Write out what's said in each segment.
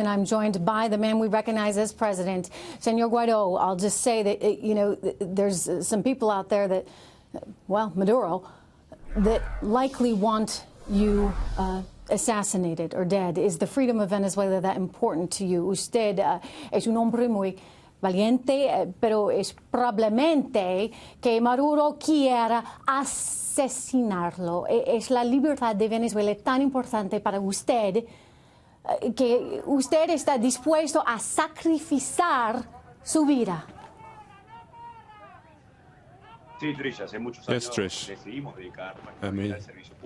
And I'm joined by the man we recognize as president, Senor Guaidó. I'll just say that, there's some people out there that, well, Maduro, that likely want you assassinated or dead. Is the freedom of Venezuela that important to you? Usted es un hombre muy valiente, pero es probablemente que Maduro quiera asesinarlo. Es la libertad de Venezuela tan importante para usted que usted está dispuesto a sacrificar su vida. Yes, Trish.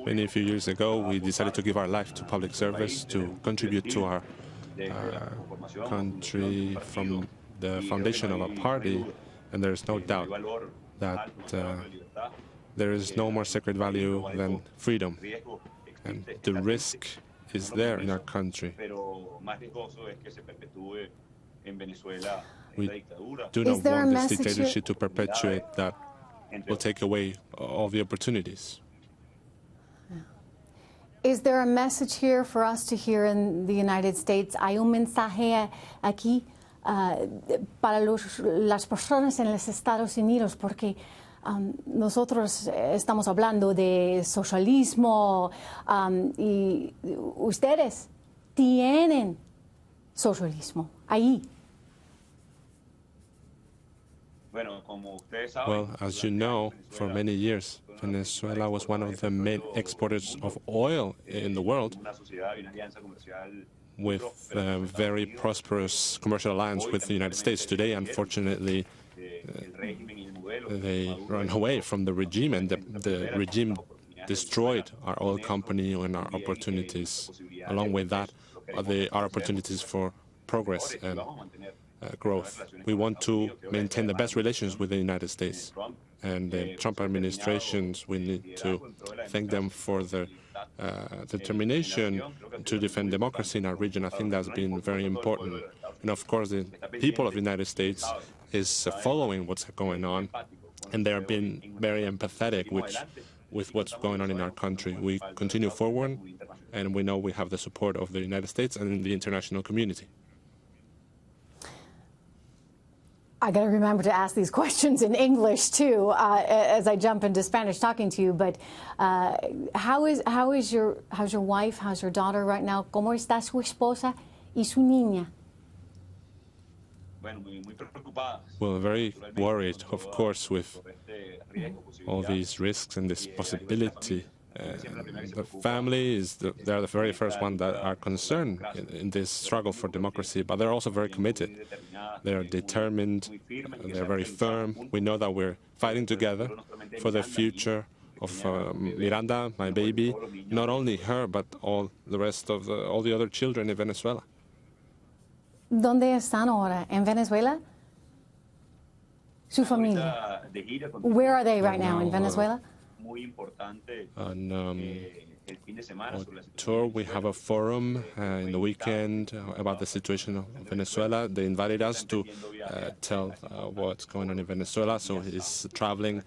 Many few years ago, we decided to give our life to public service, to contribute to our country from the foundation of a party, and there is no doubt that there is no more sacred value than freedom, and the risk is there in our country. We do not want this dictatorship to perpetuate that will take away all the opportunities. Is there a message here for us to hear in the United States? ¿Hay un mensaje aquí para las personas en los Estados Unidos? Porque nosotros estamos hablando de socialismo y ustedes tienen socialismo ahí. Well, as you know, for many years, Venezuela was one of the main exporters of oil in the world, with a very prosperous commercial alliance with the United States. Today, unfortunately, they run away from the regime, and the regime destroyed our oil company and our opportunities. Along with that, our opportunities for progress and growth. We want to maintain the best relations with the United States. And the Trump administrations, we need to thank them for their determination to defend democracy in our region. I think that's been very important. And of course, the people of the United States is following what's going on, and they're being very empathetic with what's going on in our country. We continue forward, and we know we have the support of the United States and the international community. I got to remember to ask these questions in English too as I jump into Spanish talking to you. But how's your wife? How's your daughter right now? ¿Cómo está su esposa y su niña? Well, very worried, of course, with all these risks and this possibility. The family they're the very first one that are concerned in this struggle for democracy, but they're also very committed. They're determined, they're very firm. We know that we're fighting together for the future of Miranda, my baby, not only her, but all the rest of all the other children in Venezuela. ¿Dónde están ahora? ¿En Venezuela? Su familia. Where are they right now in Venezuela? On tour, we have a forum in the weekend about the situation of Venezuela. They invited us to tell what's going on in Venezuela, so he's traveling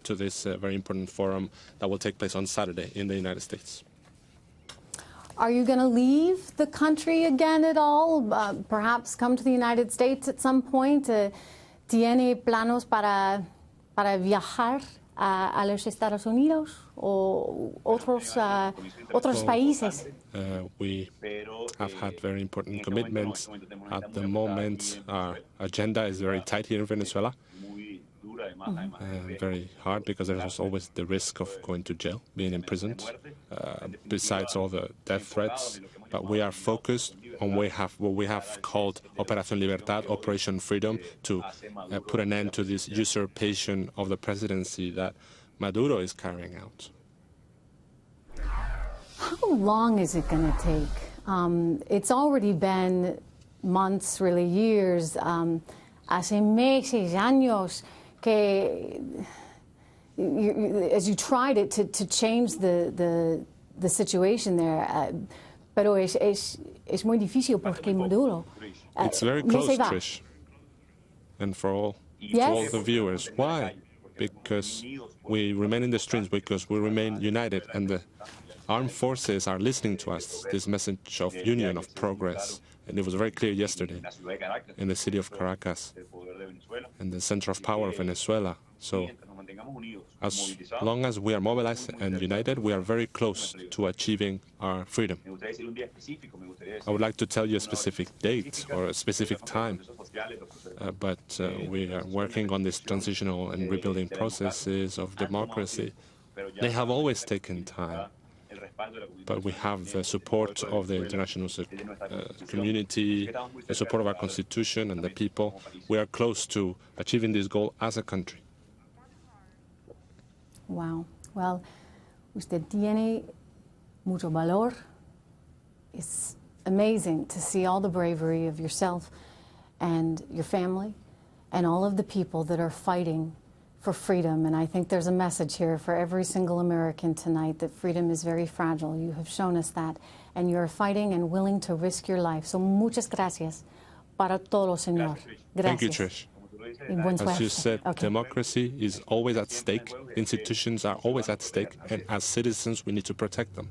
to this very important forum that will take place on Saturday in the United States. Are you going to leave the country again at all? Perhaps come to the United States at some point? ¿Tiene planos para viajar a los Estados Unidos o otros países? We have had very important commitments. At the moment, our agenda is very tight here in Venezuela. Very hard because there's always the risk of going to jail, being imprisoned, besides all the death threats. But we are focused on what we have called Operación Libertad, Operation Freedom, to put an end to this usurpation of the presidency that Maduro is carrying out. How long is it going to take? It's already been months, really years, hace meses, años, que as you tried to change the situation there, pero es muy difícil porque Maduro. It's very close, Trish. And for all the viewers, why? Because we remain in the streets, because we remain united, and the armed forces are listening to us, this message of union, of progress. And it was very clear yesterday in the city of Caracas, in the center of power of Venezuela. So as long as we are mobilized and united, we are very close to achieving our freedom. I would like to tell you a specific date or a specific time, but we are working on these transitional and rebuilding processes of democracy. They have always taken time, but we have the support of the international community, the support of our constitution and the people. We are close to achieving this goal as a country. Wow. Well, usted tiene mucho valor. It's amazing to see all the bravery of yourself and your family and all of the people that are fighting for freedom. And I think there's a message here for every single American tonight that freedom is very fragile. You have shown us that. And you're fighting and willing to risk your life. So muchas gracias para todo, señor. Gracias. Thank you, Trish. As you said, democracy is always at stake, institutions are always at stake, and as citizens we need to protect them.